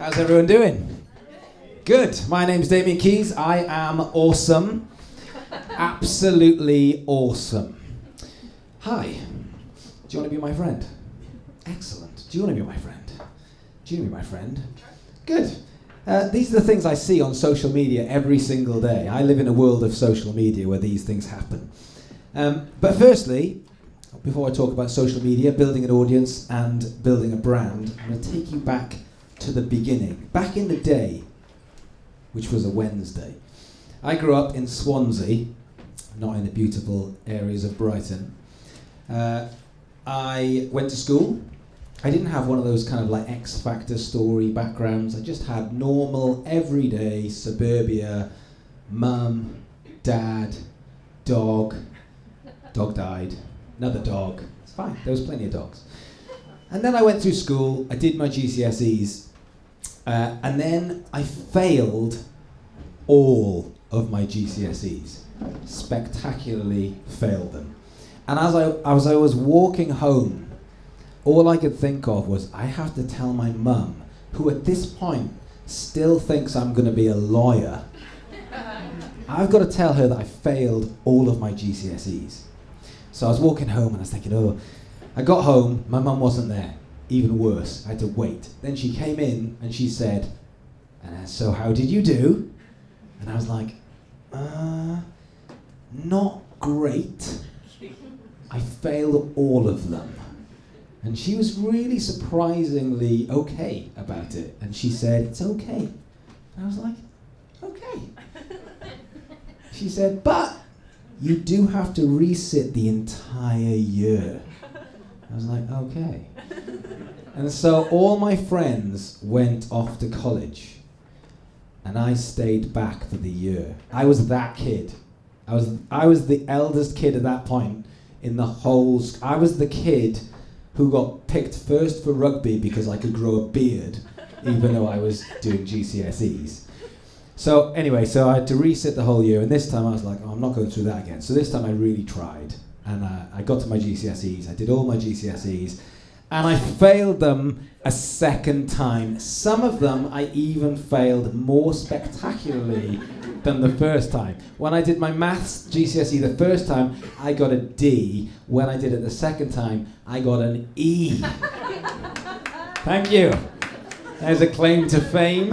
How's everyone doing? Good. My name's Damien Keys. I am awesome. Absolutely awesome. Hi. Do you want to be my friend? Excellent. Do you want to be my friend? Do you want to be my friend? Good. These are the things I see on social media every single day. I live in a world of social media where these things happen. But firstly, before I talk about social media, building an audience and building a brand, I'm going to take you back to the beginning. Back in the day, which was a Wednesday. I grew up in Swansea, not in the beautiful areas of Brighton. I went to school. I didn't have one of those kind of like X Factor story backgrounds. I just had normal, everyday suburbia, mum, dad, dog died, another dog. It's fine, there was plenty of dogs. And then I went through school, I did my GCSEs, and then I failed all of my GCSEs. Spectacularly failed them. And as I was walking home, all I could think of was, I have to tell my mum, who at this point still thinks I'm going to be a lawyer. I've got to tell her that I failed all of my GCSEs. So I was walking home and I was thinking, I got home, my mum wasn't there. Even worse, I had to wait. Then she came in and she said, so how did you do? And I was like, not great. I failed all of them. And she was really surprisingly okay about it. And she said, it's okay. And I was like, okay. She said, but you do have to resit the entire year. I was like, okay. And so all my friends went off to college. And I stayed back for the year. I was that kid. I was the eldest kid at that point in the whole I was the kid who got picked first for rugby because I could grow a beard, even though I was doing GCSEs. So anyway, so I had to resit the whole year, and this time I was like, I'm not going through that again. So this time I really tried, and I got to my GCSEs, I did all my GCSEs, and I failed them a second time. Some of them I even failed more spectacularly than the first time. When I did my maths GCSE the first time, I got a D. When I did it the second time, I got an E. Thank you. There's a claim to fame.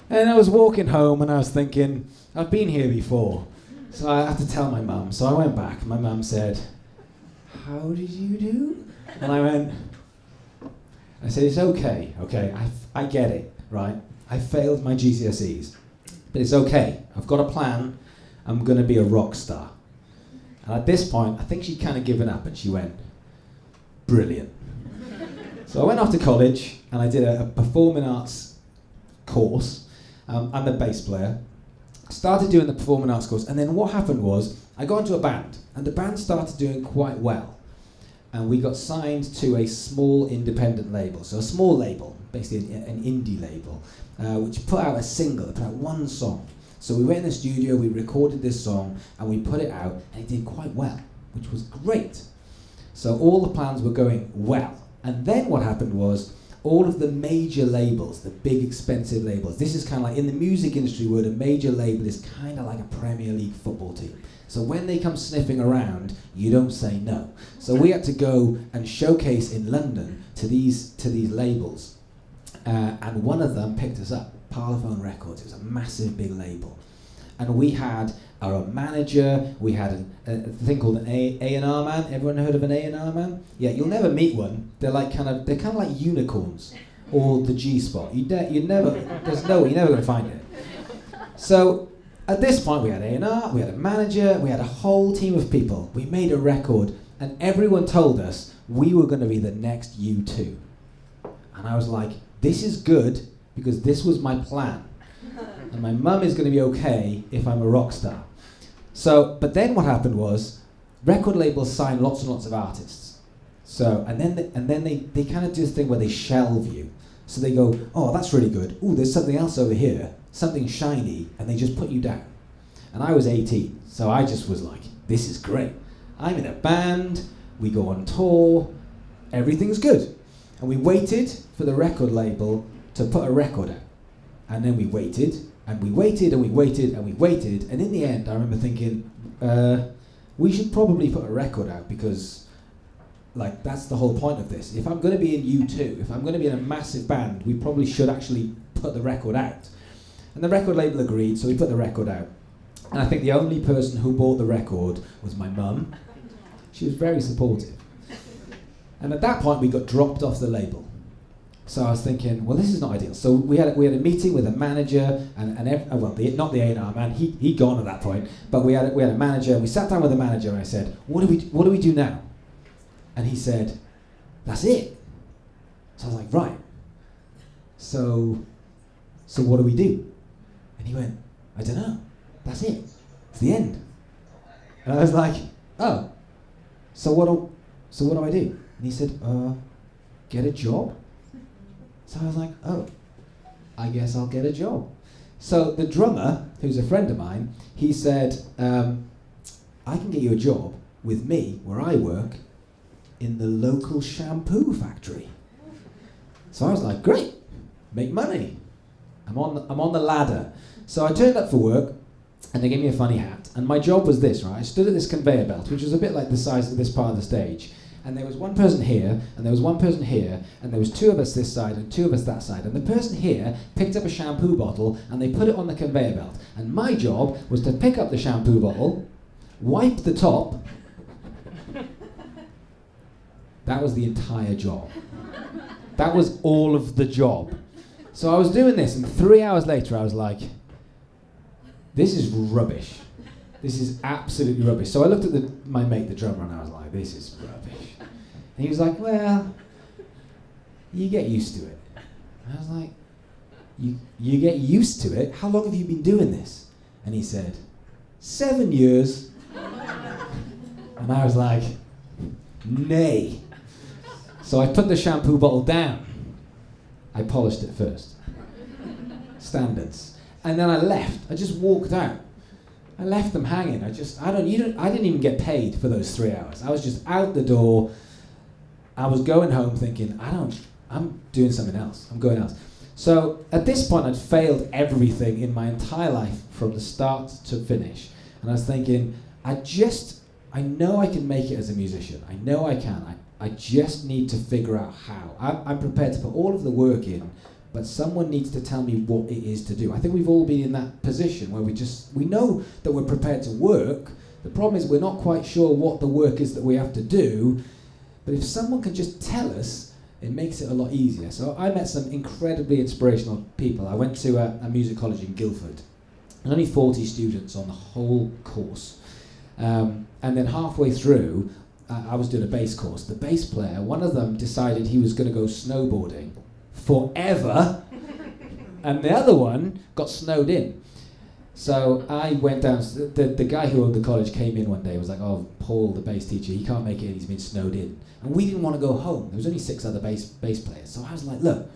And I was walking home and I was thinking, I've been here before. So I had to tell my mum. So I went back. My mum said, how did you do? And I said, it's okay, I get it, right? I failed my GCSEs, but it's okay. I've got a plan. I'm going to be a rock star. And at this point, I think she'd kind of given up, and she went, brilliant. So I went off to college, and I did a performing arts course. I'm a bass player. I started doing the performing arts course, and then what happened was, I got into a band, and the band started doing quite well. And we got signed to a small independent label. So a small label, basically an indie label, which put out a single, put out one song. So we went in the studio, we recorded this song, and we put it out, and it did quite well, which was great. So all the plans were going well. And then what happened was, all of the major labels, the big expensive labels, this is kind of like, in the music industry word, a major label is kind of like a Premier League football team. So when they come sniffing around, you don't say no. So we had to go and showcase in London to these labels. And one of them picked us up, Parlophone Records. It was a massive big label. And we had our manager, we had a thing called an A&R man. Everyone heard of an A&R man? Yeah, you'll never meet one. They're kind of like unicorns, or the G-spot. You're never going to find it. So at this point, we had A&R, we had a manager, we had a whole team of people. We made a record, and everyone told us we were going to be the next U2. And I was like, this is good, because this was my plan. And my mum is going to be okay if I'm a rock star. So, but then what happened was, record labels sign lots and lots of artists. So, and then they kind of do this thing where they shelve you. So they go, oh, that's really good. Ooh, there's something else over here, something shiny, and they just put you down. And I was 18, so I just was like, this is great. I'm in a band, we go on tour, everything's good. And we waited for the record label to put a record out. And then we waited, and we waited, and we waited, and we waited, and in the end I remember thinking, we should probably put a record out, because like that's the whole point of this. If I'm going to be in U2, if I'm going to be in a massive band, we probably should actually put the record out. And the record label agreed, so we put the record out. And I think the only person who bought the record was my mum. She was very supportive. And at that point we got dropped off the label. So I was thinking, well, this is not ideal. So we had a meeting with a manager not the A&R man, he'd gone at that point, but we had a manager, and we sat down with the manager and I said, what do we do now? And he said, that's it. So I was like, right. So what do we do? And he went, I don't know. That's it. It's the end. And I was like, oh. So what do I do? And he said, get a job. So I was like, oh, I guess I'll get a job. So the drummer, who's a friend of mine, he said, I can get you a job with me, where I work, in the local shampoo factory. So I was like, great, make money. I'm on the ladder. So I turned up for work, and they gave me a funny hat. And my job was this, right? I stood at this conveyor belt, which was a bit like the size of this part of the stage. And there was one person here, and there was one person here, and there was two of us this side and two of us that side. And the person here picked up a shampoo bottle, and they put it on the conveyor belt. And my job was to pick up the shampoo bottle, wipe the top. That was the entire job. That was all of the job. So I was doing this, and 3 hours later I was like, this is rubbish. This is absolutely rubbish. So I looked at my mate, the drummer, and I was like, this is rubbish. And he was like, well, you get used to it. And I was like, you get used to it? How long have you been doing this? And he said, 7 years. And I was like, nay. So I put the shampoo bottle down. I polished it first. Standards. And then I left. I just walked out. I left them hanging. I didn't even get paid for those 3 hours. I was just out the door. I was going home thinking, I'm doing something else. I'm going else. So at this point, I'd failed everything in my entire life from the start to finish. And I was thinking, I know I can make it as a musician. I know I can. I just need to figure out how. I'm prepared to put all of the work in, but someone needs to tell me what it is to do. I think we've all been in that position where we know that we're prepared to work. The problem is we're not quite sure what the work is that we have to do, but if someone can just tell us, it makes it a lot easier. So I met some incredibly inspirational people. I went to a music college in Guildford. There's only 40 students on the whole course. And then halfway through, I was doing a bass course. The bass player, one of them decided he was going to go snowboarding forever, and the other one got snowed in. So I went down, the guy who owned the college came in one day and was like, oh, Paul, the bass teacher, he can't make it, he's been snowed in. And we didn't want to go home. There was only 6 other bass players. So I was like, look,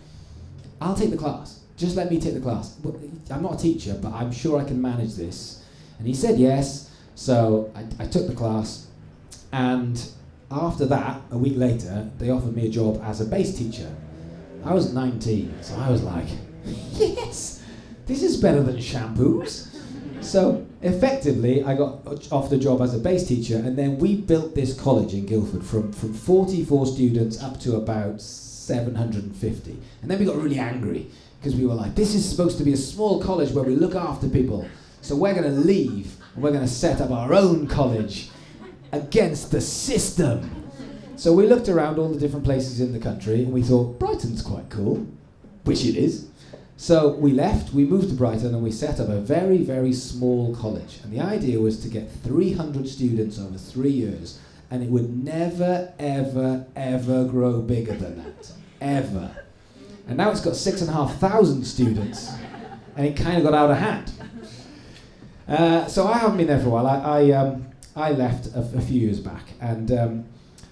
I'll take the class. Just let me take the class. I'm not a teacher, but I'm sure I can manage this. And he said yes. So I took the class. And after that, a week later, they offered me a job as a bass teacher. I was 19, so I was like, yes, this is better than shampoos. So effectively, I got offered a job as a bass teacher, and then we built this college in Guildford from 44 students up to about 750. And then we got really angry, because we were like, this is supposed to be a small college where we look after people. So we're going to leave, and we're going to set up our own college against the system. So we looked around all the different places in the country and we thought, Brighton's quite cool, which it is. So we left, we moved to Brighton, and we set up a very, very small college. And the idea was to get 300 students over 3 years, and it would never, ever, ever grow bigger than that. Ever. And now it's got 6,500 students, and it kind of got out of hand. So I haven't been there for a while. I left a few years back, and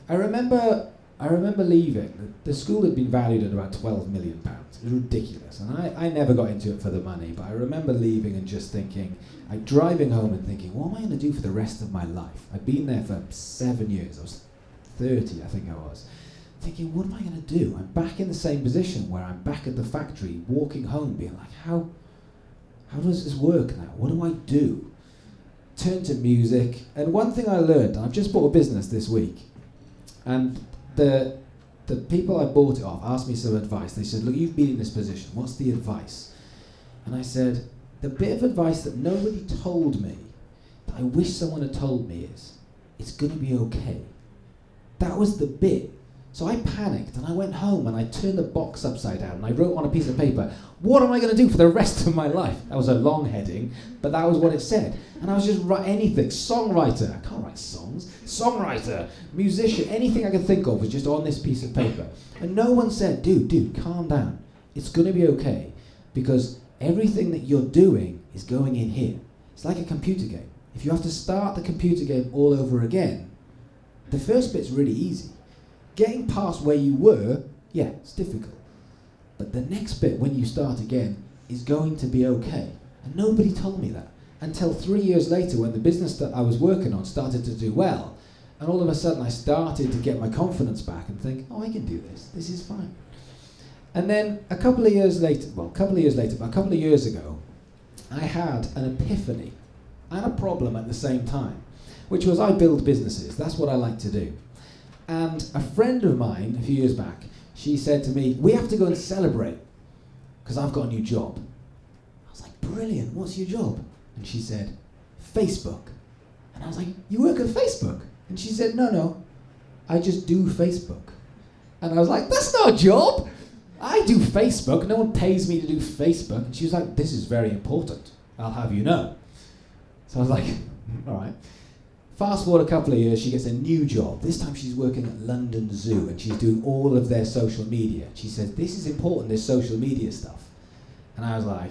I remember leaving. The school had been valued at about £12 million. It was ridiculous, and I never got into it for the money, but I remember leaving and just thinking, driving home and thinking, what am I going to do for the rest of my life? I'd been there for 7 years. I was 30, I think I was. thinking, what am I going to do? I'm back in the same position where I'm back at the factory, walking home, being like, how does this work now? What do I do? Turn to music. And one thing I learned, I've just bought a business this week, and the people I bought it off asked me some advice. They said, look, you've been in this position. What's the advice? And I said, the bit of advice that nobody told me, that I wish someone had told me is, it's going to be okay. That was the bit. So I panicked and I went home and I turned the box upside down and I wrote on a piece of paper, what am I going to do for the rest of my life? That was a long heading, but that was what it said. And I was just writing anything. Songwriter, I can't write songs. Songwriter, musician, anything I could think of was just on this piece of paper. And no one said, dude, calm down. It's going to be okay, because everything that you're doing is going in here. It's like a computer game. If you have to start the computer game all over again, the first bit's really easy. Getting past where you were, yeah, it's difficult. But the next bit, when you start again, is going to be okay. And nobody told me that until 3 years later, when the business that I was working on started to do well. And all of a sudden I started to get my confidence back and think, oh, I can do this. This is fine. And then a couple of years later, but a couple of years ago, I had an epiphany and a problem at the same time, which was I build businesses. That's what I like to do. And a friend of mine, a few years back, she said to me, we have to go and celebrate, because I've got a new job. I was like, brilliant, what's your job? And she said, Facebook. And I was like, you work at Facebook? And she said, no, I just do Facebook. And I was like, that's not a job. I do Facebook, no one pays me to do Facebook. And she was like, this is very important, I'll have you know. So I was like, all right. Fast forward a couple of years, she gets a new job. This time she's working at London Zoo and she's doing all of their social media. She says, this is important, this social media stuff. And I was like,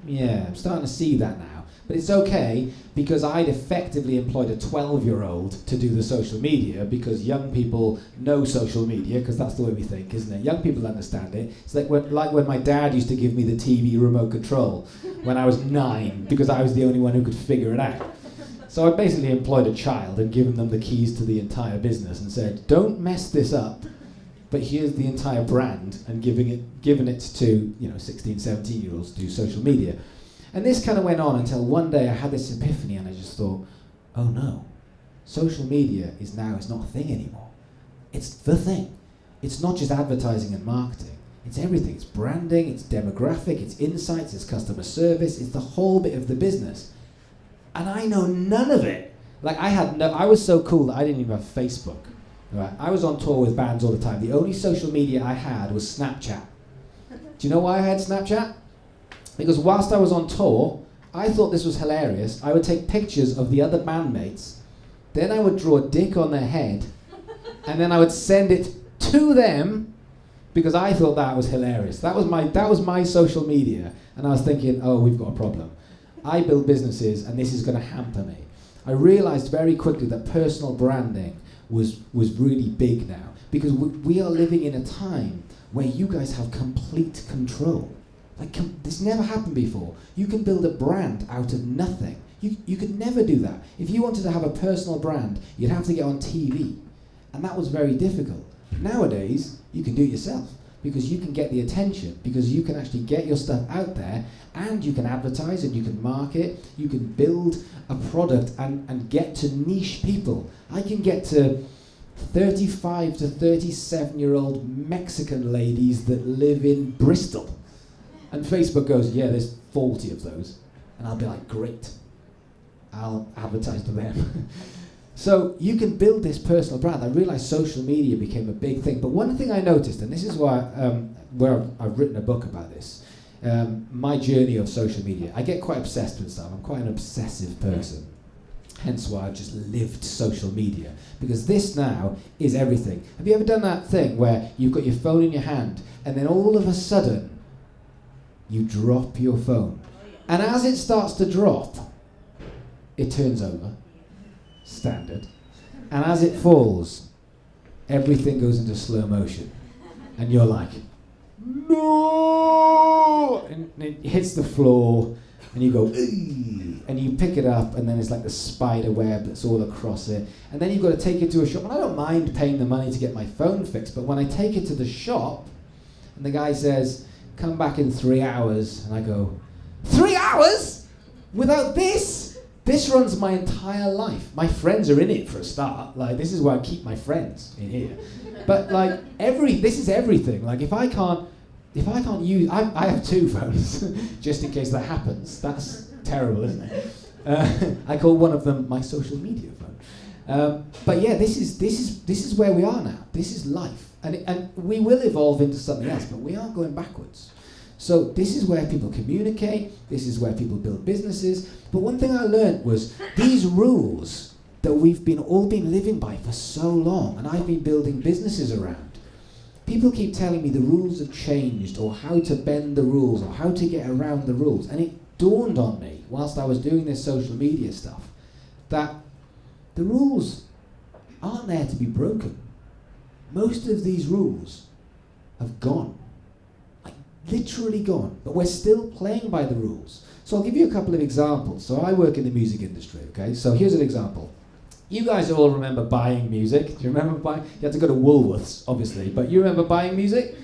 yeah, I'm starting to see that now. But it's okay, because I'd effectively employed a 12-year-old to do the social media, because young people know social media, because that's the way we think, isn't it? Young people understand it. It's like when my dad used to give me the TV remote control when I was 9, because I was the only one who could figure it out. So I basically employed a child and given them the keys to the entire business and said, don't mess this up, but here's the entire brand, and given it to 16, 17-year-olds to do social media. And this kind of went on until one day I had this epiphany and I just thought, oh no, social media it's not a thing anymore. It's the thing. It's not just advertising and marketing. It's everything. It's branding, it's demographic, it's insights, it's customer service, it's the whole bit of the business. And I know none of it. Like I was so cool that I didn't even have Facebook. Right? I was on tour with bands all the time. The only social media I had was Snapchat. Do you know why I had Snapchat? Because whilst I was on tour, I thought this was hilarious. I would take pictures of the other bandmates, then I would draw a dick on their head, and then I would send it to them, because I thought that was hilarious. That was my social media, and I was thinking, oh, we've got a problem. I build businesses, and this is going to hamper me. I realized very quickly that personal branding was really big now, because we are living in a time where you guys have complete control. Like, this never happened before. You can build a brand out of nothing. You could never do that. If you wanted to have a personal brand, you'd have to get on TV. And that was very difficult. Nowadays, you can do it yourself, because you can get the attention, because you can actually get your stuff out there, and you can advertise and you can market, you can build a product and get to niche people. I can get to 35 to 37-year-old Mexican ladies that live in Bristol. And Facebook goes, yeah, there's 40 of those. And I'll be like, great. I'll advertise to them. So you can build this personal brand. I realized social media became a big thing. But one thing I noticed, and this is why where I've written a book about this, my journey of social media. I get quite obsessed with stuff. I'm quite an obsessive person. Hence why I've just lived social media. Because this now is everything. Have you ever done that thing where you've got your phone in your hand, and then all of a sudden, you drop your phone. And as it starts to drop, it turns over, standard. And as it falls, everything goes into slow motion. And you're like, no! And it hits the floor, And you go, "Eee," and you pick it up, and then it's like the spider web that's all across it. And then you've got to take it to a shop. And I don't mind paying the money to get my phone fixed, but when I take it to the shop, and the guy says, come back in 3 hours, and I go, 3 hours? Without this? This runs my entire life. My friends are in it for a start. Like, this is where I keep my friends in here. But like, this is everything. Like, if I can't use, I have 2 phones, just in case that happens. That's terrible, isn't it? I call one of them my social media phone. But yeah, this is where we are now. This is life, and we will evolve into something else, but we are going backwards. So this is where people communicate. This is where people build businesses. But one thing I learned was these rules that we've all been living by for so long, and I've been building businesses around. People keep telling me the rules have changed, or how to bend the rules, or how to get around the rules. And it dawned on me, whilst I was doing this social media stuff, that the rules aren't there to be broken. Most of these rules have gone. Like, literally gone. But we're still playing by the rules. So I'll give you a couple of examples. So I work in the music industry, okay? So here's an example. You guys all remember buying music. Do you remember buying? You had to go to Woolworths, obviously, but you remember buying music?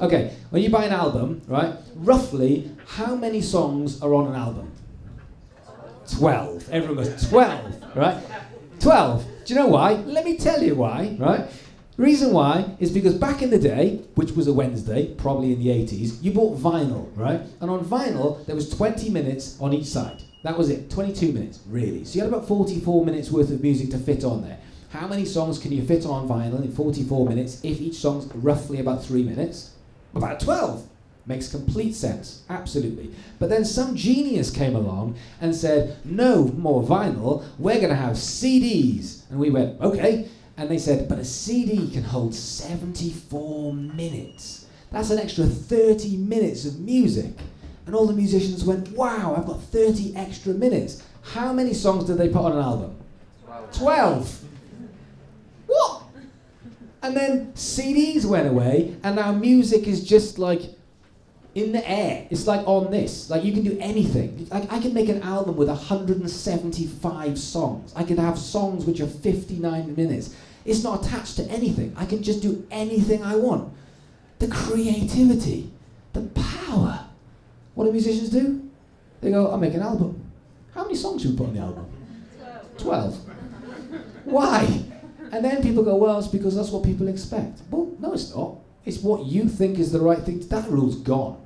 Okay, when you buy an album, right, roughly how many songs are on an album? 12. Everyone goes, 12, right? 12. Do you know why? Let me tell you why, right? The reason why is because back in the day, which was a Wednesday, probably in the 80s, you bought vinyl, right? And on vinyl, there was 20 minutes on each side. That was it, 22 minutes, really. So you had about 44 minutes worth of music to fit on there. How many songs can you fit on vinyl in 44 minutes if each song's roughly about 3 minutes? About 12. Makes complete sense, absolutely. But then some genius came along and said, no more vinyl, we're going to have CDs. And we went, okay. And they said, but a CD can hold 74 minutes. That's an extra 30 minutes of music. And all the musicians went, wow, I've got 30 extra minutes. How many songs did they put on an album? 12. What? And then CDs went away, and now music is just like in the air. It's like on this. Like, you can do anything. Like, I can make an album with 175 songs. I can have songs which are 59 minutes. It's not attached to anything. I can just do anything I want. The creativity, the power. What do musicians do? They go, I'll make an album. How many songs should we put on the album? 12. Why? And then people go, well, it's because that's what people expect. Well, no, it's not. It's what you think is the right thing. That rule's gone.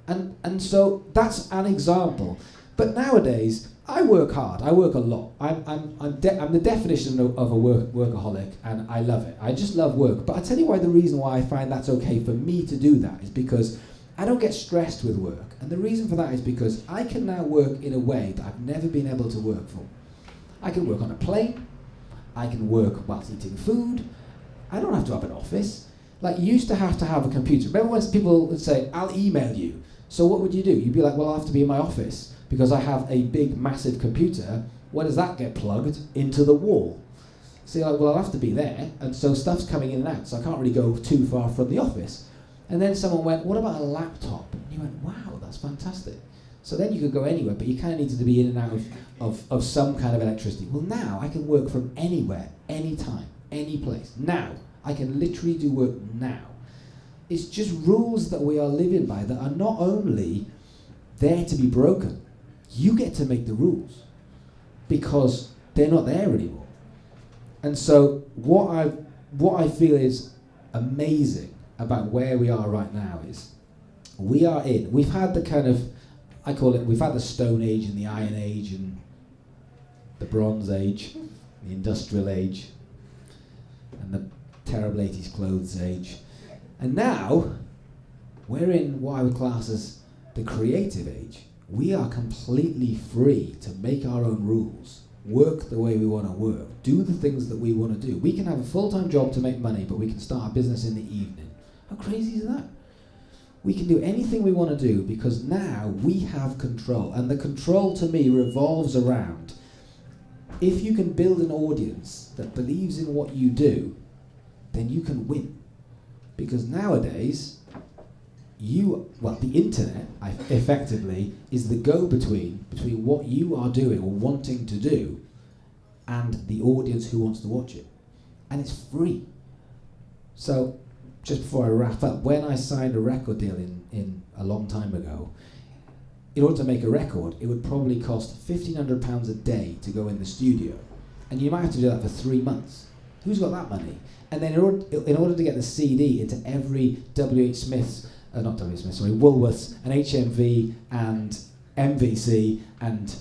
And so that's an example. But nowadays, I work hard. I work a lot. I'm the definition of a workaholic, and I love it. I just love work. But I tell you why, the reason why I find that's okay for me to do that is because I don't get stressed with work. And the reason for that is because I can now work in a way that I've never been able to work for. I can work on a plane. I can work whilst eating food. I don't have to have an office. Like, you used to have a computer. Remember when people would say, I'll email you. So what would you do? You'd be like, well, I'll have to be in my office because I have a big, massive computer. Where does that get plugged? Into the wall. So you're like, well, I'll have to be there. And so stuff's coming in and out, so I can't really go too far from the office. And then someone went, what about a laptop? And you went, wow, that's fantastic. So then you could go anywhere, but you kind of needed to be in and out of some kind of electricity. Well, now I can work from anywhere, anytime, any place. Now, I can literally do work now. It's just rules that we are living by that are not only there to be broken, you get to make the rules because they're not there anymore. And so what I feel is amazing about where we are right now is we've had the kind of, I call it, we've had the Stone Age and the Iron Age and the Bronze Age, the Industrial Age, and the terrible 80s clothes age. And now, we're in what I would class as the creative age. We are completely free to make our own rules, work the way we want to work, do the things that we want to do. We can have a full-time job to make money, but we can start a business in the evening. How crazy is that? We can do anything we want to do because now we have control. And the control, to me, revolves around, if you can build an audience that believes in what you do, then you can win. Because nowadays, the internet effectively is the go-between between what you are doing or wanting to do and the audience who wants to watch it. And it's free. So, just before I wrap up, when I signed a record deal in a long time ago, in order to make a record, it would probably cost £1,500 a day to go in the studio. And you might have to do that for 3 months. Who's got that money? And then in order to get the CD into every Woolworths and HMV and MVC and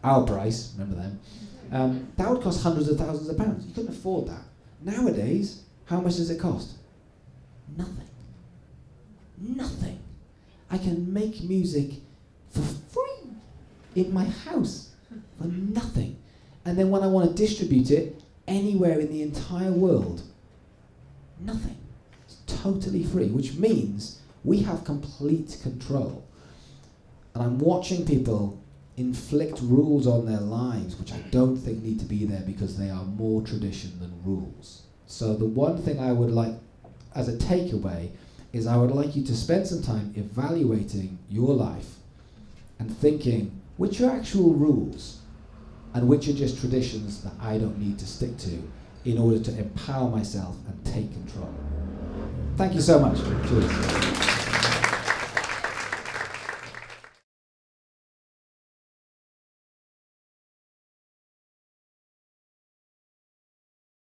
Our Price, remember them, that would cost hundreds of thousands of pounds. You couldn't afford that. Nowadays, how much does it cost? Nothing. Nothing. I can make music for free in my house for nothing. And then when I want to distribute it anywhere in the entire world, nothing. It's totally free, which means we have complete control. And I'm watching people inflict rules on their lives which I don't think need to be there because they are more tradition than rules. So the one thing I would like as a takeaway is I would like you to spend some time evaluating your life and thinking which are actual rules and which are just traditions that I don't need to stick to in order to empower myself and take control. Thank you so much. Cheers.